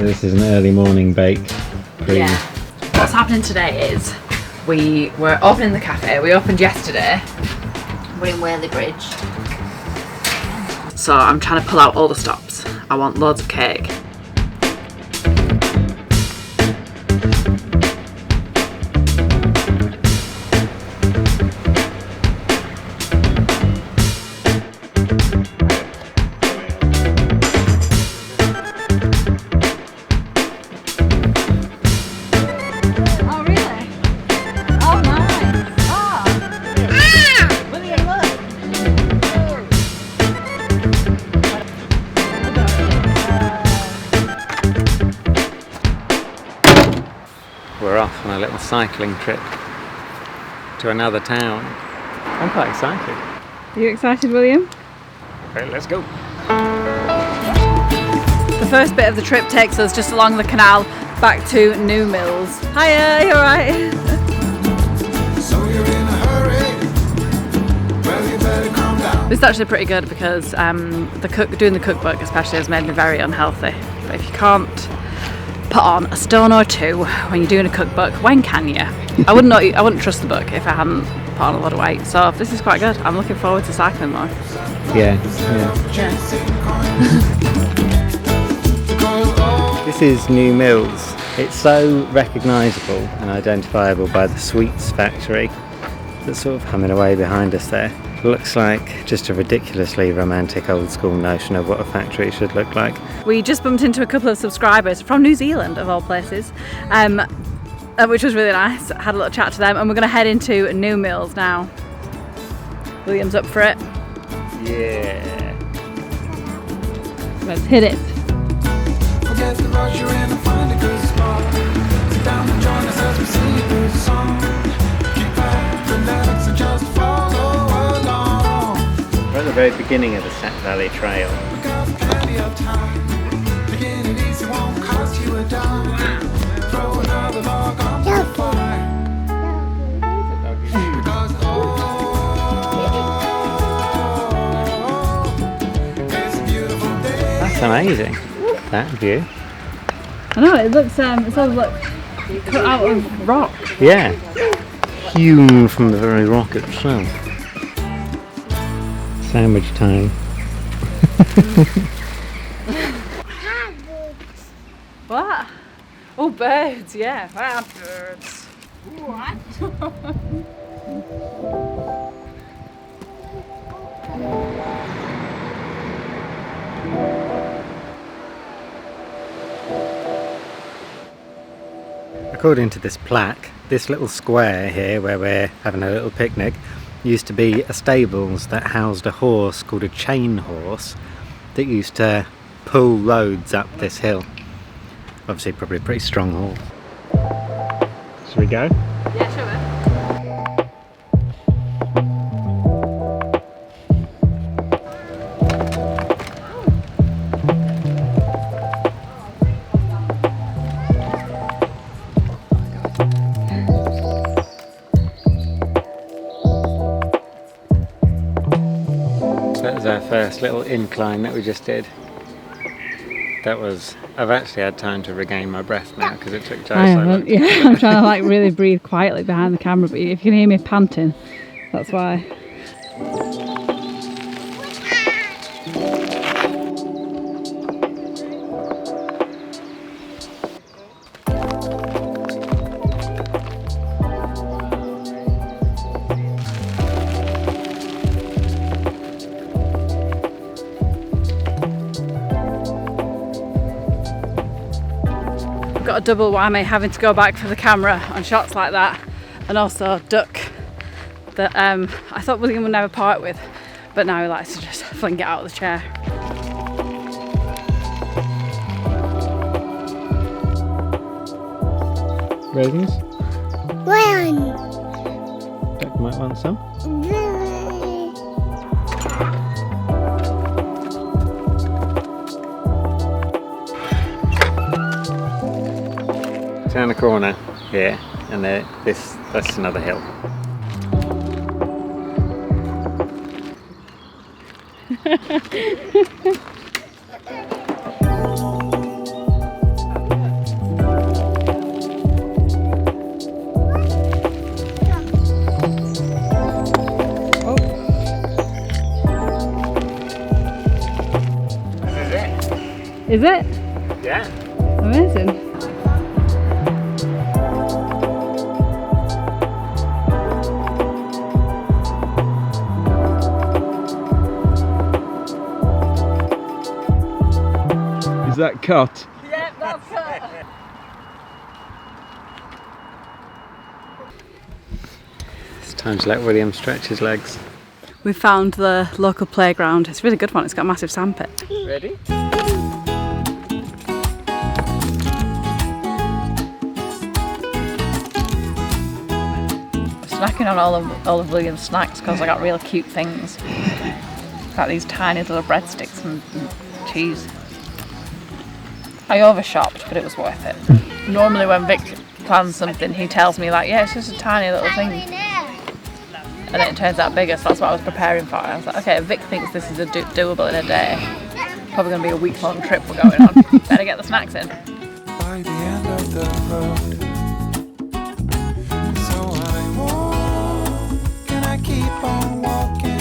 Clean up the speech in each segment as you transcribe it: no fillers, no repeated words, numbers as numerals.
So this is an early morning bake. Yeah. What's happening today is we were opening the cafe. We opened yesterday. We're in Whaley Bridge. So I'm trying to pull out all the stops. I want loads of cake. We're off on a little cycling trip to another town. I'm quite excited. Are you excited, William? Okay, let's go. The first bit of the trip takes us just along the canal back to New Mills. Hiya, you alright? So you're in a hurry. Well, you better calm down. This is actually pretty good because doing the cookbook especially has made me very unhealthy. But if you can't put on a stone or two when you're doing a cookbook, when can you? I wouldn't trust the book if I hadn't put on a lot of weight. So this is quite good. I'm looking forward to cycling more. Yeah. This is New Mills. It's so recognisable and identifiable by the sweets factory that's sort of humming away behind us there. Looks like just a ridiculously romantic old school notion of what a factory should look like. We just bumped into a couple of subscribers from New Zealand, of all places, which was really nice. Had a little chat to them, and we're going to head into New Mills now. William's up for it. Yeah. Let's hit it. Forget the rush, you're in and find a good spot. Sit down and join us as we sing a good song. Keep back the lyrics and just follow along. We're at the very beginning of the Sat Valley Trail. We got plenty of time. Beginning easy won't cost you a dime. Throw another log on the fire. Because it's a beautiful day. That's amazing. That view. I know, it looks, it sort of like cut out of rock. Yeah. Hewn from the very rock itself. Sandwich time. What? Oh, birds, yeah. Ah, birds. What? According to this plaque, this little square here where we're having a little picnic used to be a stables that housed a horse called a chain horse that used to pull loads up this hill. Obviously probably a pretty strong horse. Should we go? Yeah, sure. That was our first little incline that we just did. I've actually had time to regain my breath now because it took Jo so long. Yeah, I'm trying to like really breathe quietly behind the camera, but if you can hear me panting, that's why. Got a double whammy having to go back for the camera on shots like that, and also duck that I thought William would never part with, but now he likes to just fling it out of the chair. Raisins? One. Duck might want some. Turn the corner here, and that's another hill. Is it? Yeah. Amazing. Is that cut? Yep, that's cut. It's time to let William stretch his legs. We found the local playground. It's a really good one. It's got a massive sandpit. Ready? Snacking on all of William's snacks because I got real cute things. Got these tiny little breadsticks and cheese. I overshopped, but it was worth it. Normally when Vic plans something, he tells me like, yeah, it's just a tiny little thing. And then it turns out bigger, so that's what I was preparing for. I was like, okay, Vic thinks this is doable in a day. Probably going to be a week-long trip we're going on. Better get the snacks in. By the end of the road, so I walk and I keep on walking.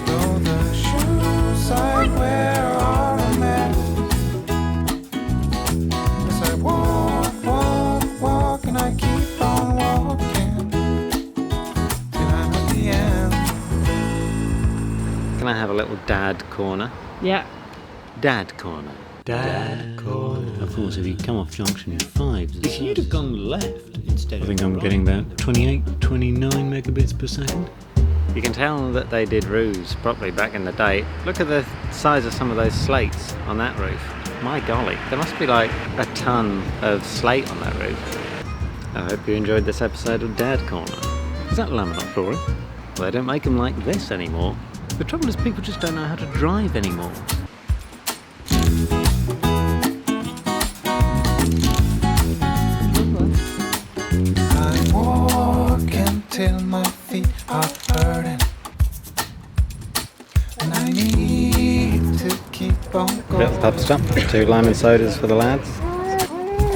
Though the shoes I wear are a mess, as I walk, walk, walk, and I keep on walking till I'm at the end. Can I have a little dad corner? Yeah. Dad corner. Dad corner. Of course, if you come off junction in 5, if you'd have gone left instead of... I think I'm getting about 28, 29 megabits per second. You can tell that they did roofs properly back in the day. Look at the size of some of those slates on that roof. My golly, there must be like a ton of slate on that roof. I hope you enjoyed this episode of Dad Corner. Is that laminate flooring? Well, they don't make them like this anymore. The trouble is people just don't know how to drive anymore. I walk until my feet are hurting, and I need to keep on going. Little pub stop, 2 lemon sodas for the lads.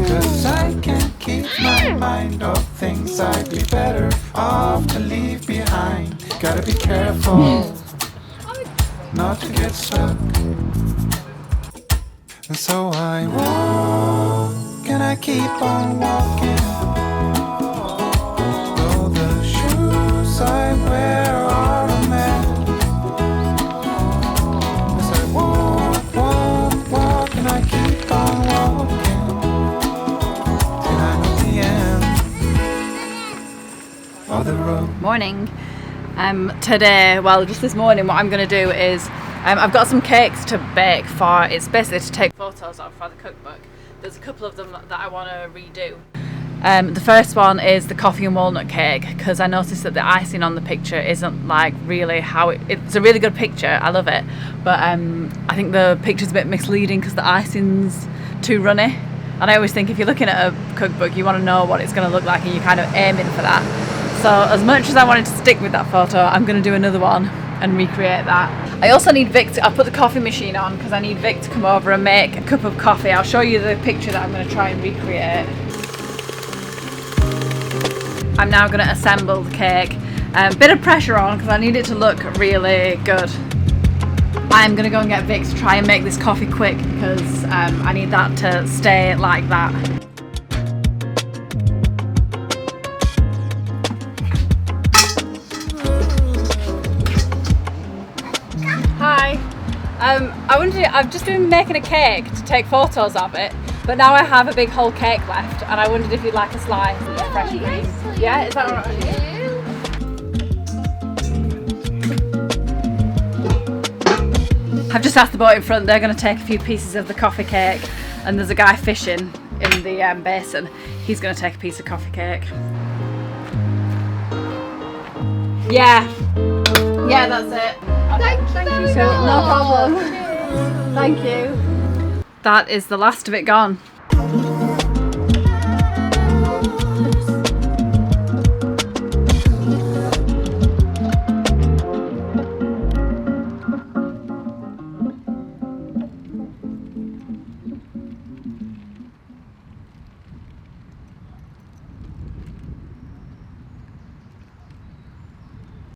'Cause I can't keep my mind off things I'd be better off to leave behind. Gotta be careful not to get stuck. And so I walk and I keep on walking. Though the shoes I wear are a mess, as I walk, walk, walk, and I keep on walking till I'm at the end of the road. Morning. Today, well, just this morning, what I'm going to do is I've got some cakes to bake for. It's basically to take photos of for the cookbook. There's a couple of them that I want to redo. The first one is the coffee and walnut cake, because I noticed that the icing on the picture isn't like really how it's a really good picture. I love it, but I think the picture's a bit misleading because the icing's too runny. And I always think if you're looking at a cookbook, you want to know what it's going to look like, and you're kind of aiming for that. So as much as I wanted to stick with that photo, I'm going to do another one and recreate that. I also need Vic to, I'll put the coffee machine on because I need Vic to come over and make a cup of coffee. I'll show you the picture that I'm going to try and recreate. I'm now going to assemble the cake. Bit of pressure on because I need it to look really good. I'm going to go and get Vic to try and make this coffee quick because I need that to stay like that. Hi. I wondered, I've just been making a cake to take photos of it, but now I have a big whole cake left, and I wondered if you'd like a slice of fresh cream. Yeah, is that alright with you? I've just asked the boat in front, they're going to take a few pieces of the coffee cake, and there's a guy fishing in the basin. He's going to take a piece of coffee cake. Yeah, that's it. Thank you. No problem. Thank you. That is the last of it gone.